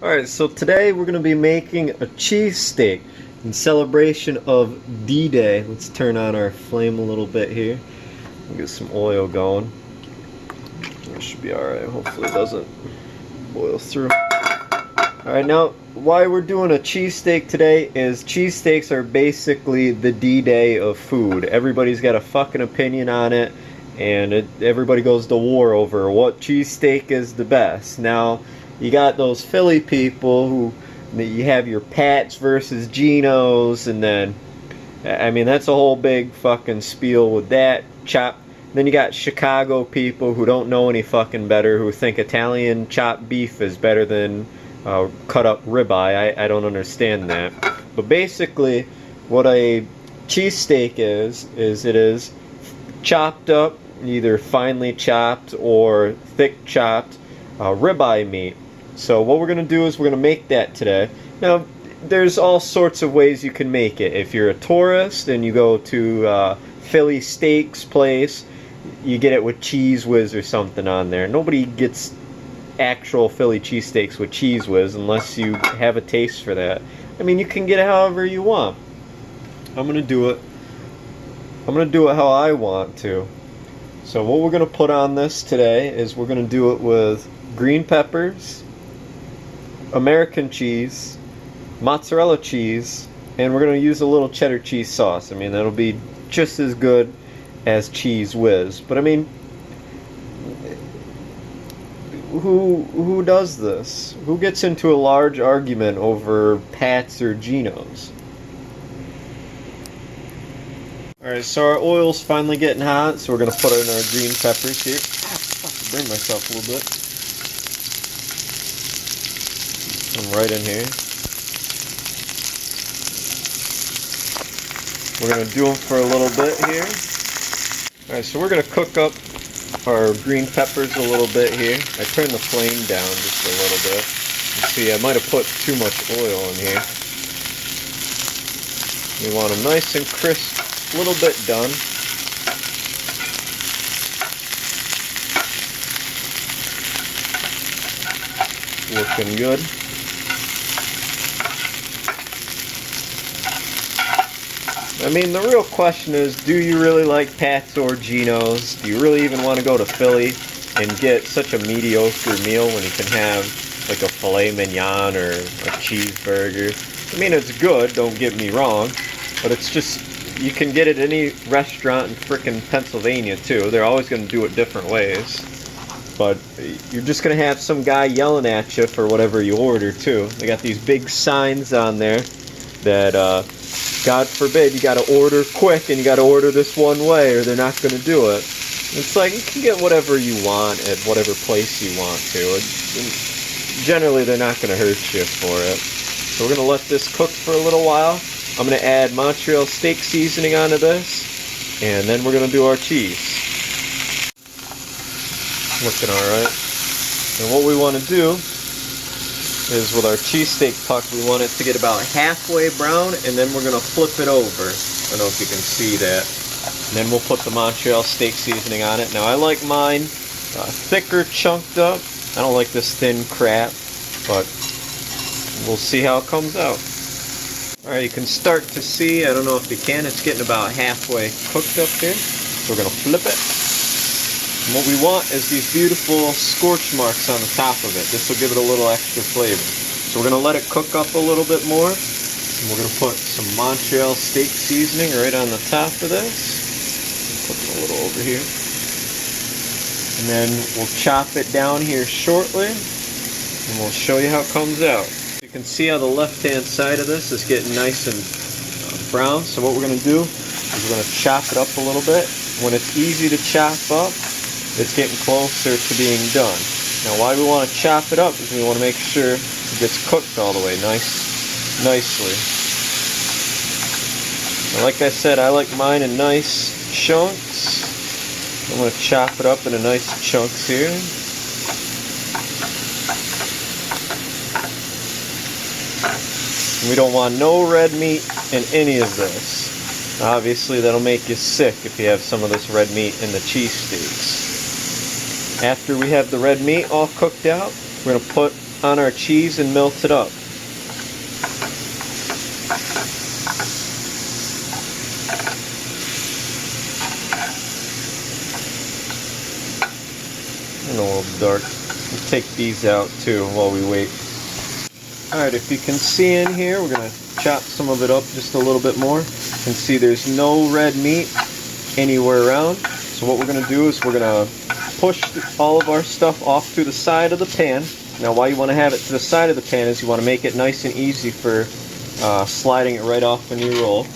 Alright, so today we're going to be making a cheesesteak in celebration of D-Day. Let's turn on our flame a little bit here. We'll get some oil going. That should be alright. Hopefully it doesn't boil through. Alright, now why we're doing a cheesesteak today is cheesesteaks are basically the D-Day of food. Everybody's got a fucking opinion on it, and everybody goes to war over what cheesesteak is the best. Now, you got those Philly people who, you have your Pats versus Genos, and then, I mean, that's a whole big fucking spiel with that chop. Then you got Chicago people who don't know any fucking better, who think Italian chopped beef is better than cut up ribeye. I don't understand that. But basically, what a cheesesteak is it is chopped up, either finely chopped or thick chopped ribeye meat. So what we're going to do is we're going to make that today. Now, there's all sorts of ways you can make it. If you're a tourist and you go to Philly Steaks place, you get it with Cheese Whiz or something on there. Nobody gets actual Philly cheesesteaks with Cheese Whiz unless you have a taste for that. I mean, you can get it however you want. I'm going to do it how I want to. So what we're going to put on this today is we're going to do it with green peppers, American cheese, mozzarella cheese, and we're going to use a little cheddar cheese sauce. I mean, that'll be just as good as Cheese Whiz. But I mean, who does this? Who gets into a large argument over Pats or Genos? Alright, so our oil's finally getting hot, so we're going to put in our green peppers here. I burn myself a little bit. Right in here. We're going to do them for a little bit here. Alright, so we're going to cook up our green peppers a little bit here. I turned the flame down just a little bit. You see, I might have put too much oil in here. We want them nice and crisp, a little bit done. Looking good. I mean, the real question is, do you really like Pats or Genos? Do you really even want to go to Philly and get such a mediocre meal when you can have like a filet mignon or a cheeseburger? I mean, it's good, don't get me wrong, but it's just, you can get it at any restaurant in frickin' Pennsylvania too. They're always going to do it different ways. But you're just going to have some guy yelling at you for whatever you order too. They got these big signs on there that, God forbid, you gotta order quick and you gotta order this one way or they're not gonna do it. It's like, you can get whatever you want at whatever place you want to. Generally, they're not gonna hurt you for it. So we're gonna let this cook for a little while. I'm gonna add Montreal steak seasoning onto this, and then we're gonna do our cheese. Looking alright. And what we wanna do is with our cheesesteak puck, we want it to get about halfway brown, and then we're going to flip it over. I don't know if you can see that. And then we'll put the Montreal steak seasoning on it. Now, I like mine thicker, chunked up. I don't like this thin crap, but we'll see how it comes out. Alright, you can start to see, I don't know if you can, it's getting about halfway cooked up here. So we're going to flip it. And what we want is these beautiful scorch marks on the top of it. This will give it a little extra flavor. So we're going to let it cook up a little bit more. And we're going to put some Montreal steak seasoning right on the top of this. Put it a little over here. And then we'll chop it down here shortly. And we'll show you how it comes out. You can see how the left-hand side of this is getting nice and brown. So what we're going to do is we're going to chop it up a little bit. When it's easy to chop up, it's getting closer to being done. Now, why we want to chop it up is we want to make sure it gets cooked all the way nicely. Now, like I said, I like mine in nice chunks. I'm going to chop it up into nice chunks here. We don't want no red meat in any of this. Obviously, that'll make you sick if you have some of this red meat in the cheesesteaks. After we have the red meat all cooked out, we're going to put on our cheese and melt it up. And a little dark. We'll take these out too while we wait. Alright, if you can see in here, we're going to chop some of it up just a little bit more. You can see there's no red meat anywhere around. So what we're going to do is we're going to push all of our stuff off to the side of the pan. Now why you want to have it to the side of the pan is you want to make it nice and easy for sliding it right off when you roll.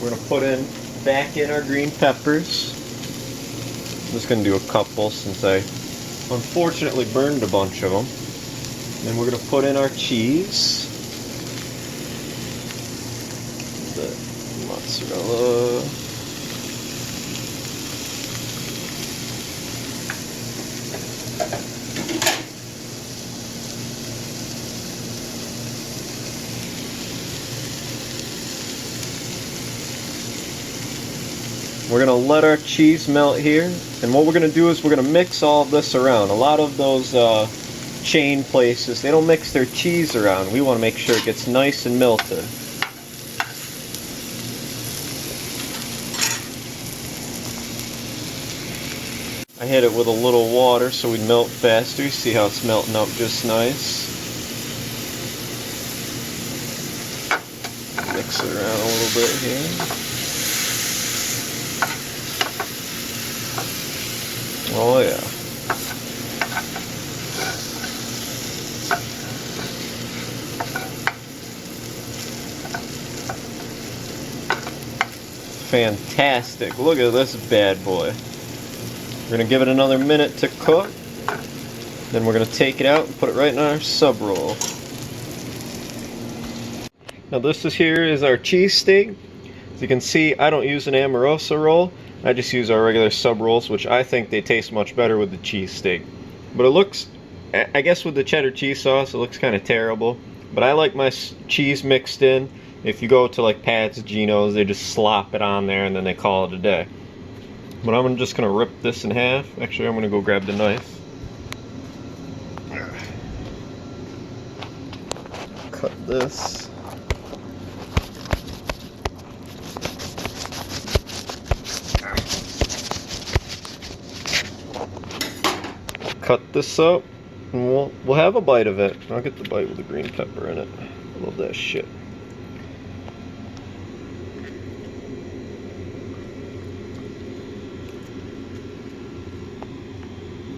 We're going to put back in our green peppers. I'm just going to do a couple since I unfortunately burned a bunch of them. Then we're going to put in our cheese. The mozzarella. We're going to let our cheese melt here, and what we're going to do is we're going to mix all of this around. A lot of those chain places, they don't mix their cheese around. We want to make sure it gets nice and melted. I hit it with a little water so we'd melt faster. See how it's melting up just nice. Mix it around a little bit here. Oh yeah. Fantastic. Look at this bad boy. We're going to give it another minute to cook. Then we're going to take it out and put it right in our sub roll. Now this here is our cheese steak. As you can see, I don't use an Amorosa roll. I just use our regular sub rolls, which I think they taste much better with the cheese steak. But it looks, I guess with the cheddar cheese sauce, it looks kind of terrible. But I like my cheese mixed in. If you go to like Pat's, Geno's, they just slop it on there and then they call it a day. But I'm just going to rip this in half. Actually, I'm going to go grab the knife. Cut this. Cut this up, and we'll have a bite of it. I'll get the bite with the green pepper in it. I love that shit.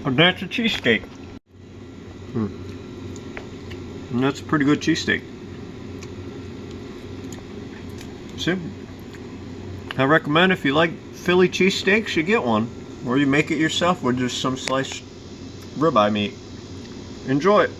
And that's a cheesesteak. And that's a pretty good cheesesteak. See? I recommend if you like Philly cheesesteaks, you get one. Or you make it yourself with just some sliced ribeye meat. Enjoy it.